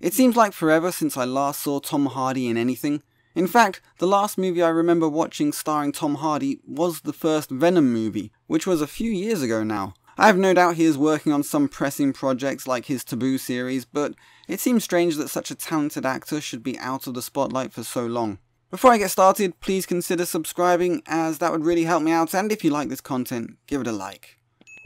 It seems like forever since I last saw Tom Hardy in anything. In fact, the last movie I remember watching starring Tom Hardy was the first Venom movie, which was a few years ago now. I have no doubt he is working on some pressing projects like his Taboo series, but it seems strange that such a talented actor should be out of the spotlight for so long. Before I get started, please consider subscribing, as that would really help me out, and if you like this content, give it a like.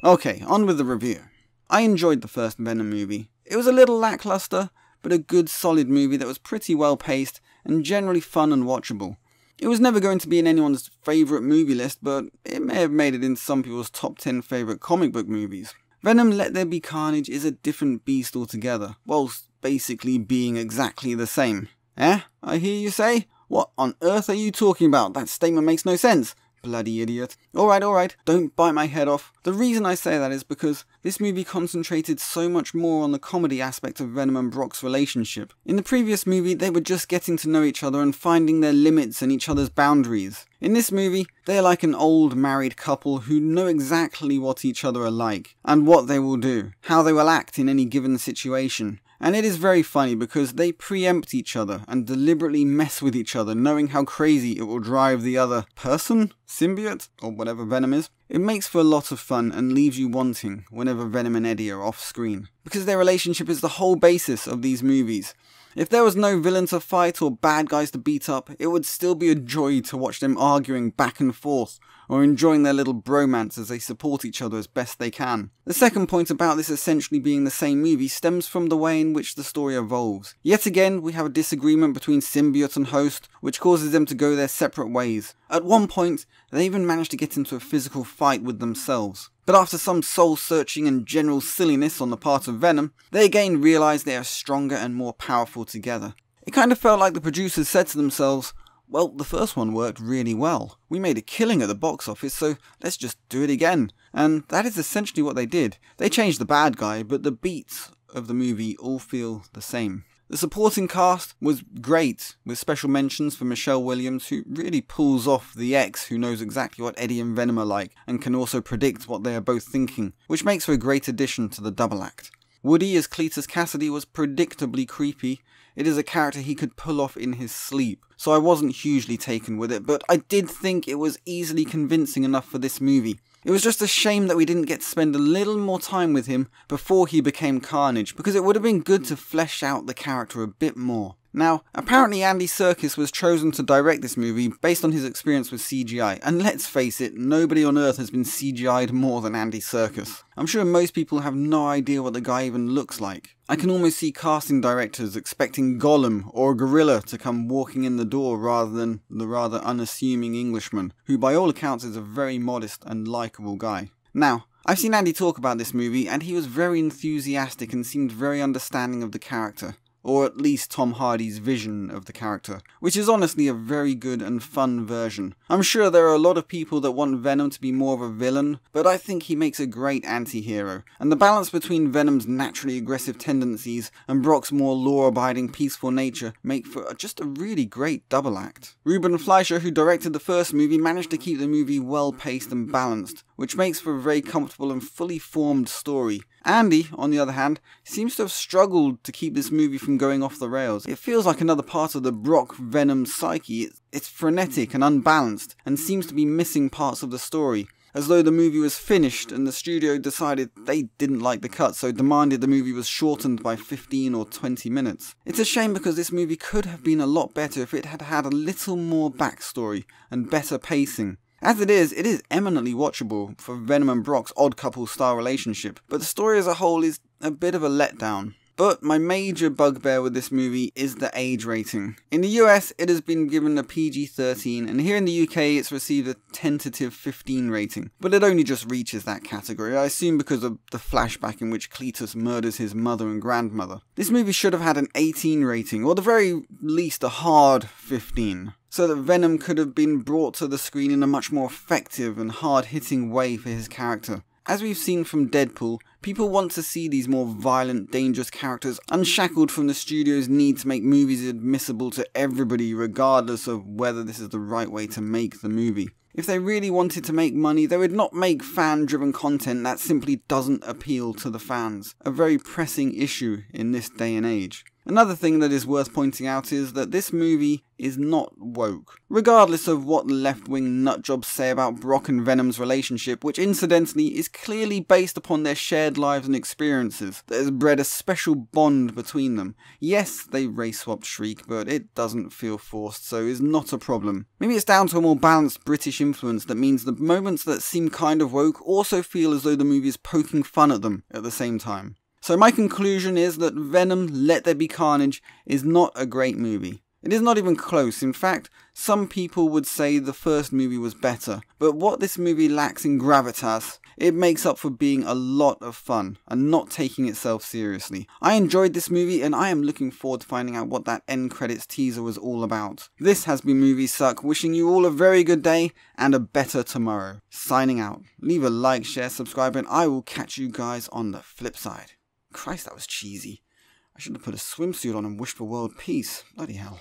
Okay, on with the review. I enjoyed the first Venom movie. It was a little lackluster, but a good solid movie that was pretty well paced and generally fun and watchable. It was never going to be in anyone's favourite movie list, but it may have made it into some people's top 10 favourite comic book movies. Venom Let There Be Carnage is a different beast altogether, whilst basically being exactly the same. Eh? I hear you say? What on earth are you talking about? That statement makes no sense. Bloody idiot. Alright, don't bite my head off. The reason I say that is because this movie concentrated so much more on the comedy aspect of Venom and Brock's relationship. In the previous movie, they were just getting to know each other and finding their limits and each other's boundaries. In this movie, they're like an old married couple who know exactly what each other are like, and what they will do, how they will act in any given situation. And it is very funny because they preempt each other and deliberately mess with each other, knowing how crazy it will drive the other person, symbiote, or whatever Venom is. It makes for a lot of fun and leaves you wanting whenever Venom and Eddie are off screen, because their relationship is the whole basis of these movies. If there was no villain to fight or bad guys to beat up, it would still be a joy to watch them arguing back and forth, or enjoying their little bromance as they support each other as best they can. The second point about this essentially being the same movie stems from the way in which the story evolves. Yet again, we have a disagreement between symbiote and host, which causes them to go their separate ways. At one point, they even manage to get into a physical fight with themselves. But after some soul-searching and general silliness on the part of Venom, they again realise they are stronger and more powerful together. It kind of felt like the producers said to themselves, well, the first one worked really well. We made a killing at the box office, so let's just do it again. And that is essentially what they did. They changed the bad guy, but the beats of the movie all feel the same. The supporting cast was great, with special mentions for Michelle Williams, who really pulls off the ex who knows exactly what Eddie and Venom are like, and can also predict what they are both thinking, which makes for a great addition to the double act. Woody as Cletus Cassidy was predictably creepy. It is a character he could pull off in his sleep, so I wasn't hugely taken with it, but I did think it was easily convincing enough for this movie. It was just a shame that we didn't get to spend a little more time with him before he became Carnage, because it would have been good to flesh out the character a bit more. Now, apparently Andy Serkis was chosen to direct this movie based on his experience with CGI, and let's face it, nobody on earth has been CGI'd more than Andy Serkis. I'm sure most people have no idea what the guy even looks like. I can almost see casting directors expecting Gollum or a gorilla to come walking in the door rather than the rather unassuming Englishman, who by all accounts is a very modest and likeable guy. Now, I've seen Andy talk about this movie, and he was very enthusiastic and seemed very understanding of the character. Or at least Tom Hardy's vision of the character, which is honestly a very good and fun version. I'm sure there are a lot of people that want Venom to be more of a villain, but I think he makes a great anti-hero, and the balance between Venom's naturally aggressive tendencies and Brock's more law-abiding peaceful nature make for just a really great double act. Ruben Fleischer, who directed the first movie, managed to keep the movie well-paced and balanced, which makes for a very comfortable and fully formed story. Andy, on the other hand, seems to have struggled to keep this movie from going off the rails. It feels like another part of the Brock-Venom psyche. It's frenetic and unbalanced, and seems to be missing parts of the story, as though the movie was finished and the studio decided they didn't like the cut, so demanded the movie was shortened by 15 or 20 minutes. It's a shame because this movie could have been a lot better if it had had a little more backstory and better pacing. As it is eminently watchable for Venom and Brock's odd couple style relationship, but the story as a whole is a bit of a letdown. But my major bugbear with this movie is the age rating. In the US, it has been given a PG-13, and here in the UK, it's received a tentative 15 rating. But it only just reaches that category, I assume because of the flashback in which Cletus murders his mother and grandmother. This movie should have had an 18 rating, or at the very least a hard 15. So that Venom could have been brought to the screen in a much more effective and hard-hitting way for his character. As we've seen from Deadpool, people want to see these more violent, dangerous characters unshackled from the studio's need to make movies admissible to everybody regardless of whether this is the right way to make the movie. If they really wanted to make money, they would not make fan-driven content that simply doesn't appeal to the fans, a very pressing issue in this day and age. Another thing that is worth pointing out is that this movie is not woke. Regardless of what left-wing nutjobs say about Brock and Venom's relationship, which incidentally is clearly based upon their shared lives and experiences, that has bred a special bond between them. Yes, they race-swapped Shriek, but it doesn't feel forced, so is not a problem. Maybe it's down to a more balanced British influence that means the moments that seem kind of woke also feel as though the movie is poking fun at them at the same time. So my conclusion is that Venom, Let There Be Carnage is not a great movie. It is not even close. In fact, some people would say the first movie was better. But what this movie lacks in gravitas, it makes up for being a lot of fun and not taking itself seriously. I enjoyed this movie and I am looking forward to finding out what that end credits teaser was all about. This has been Movie Suck, wishing you all a very good day and a better tomorrow. Signing out. Leave a like, share, subscribe, and I will catch you guys on the flip side. Christ, that was cheesy. I should have put a swimsuit on and wished for world peace. Bloody hell.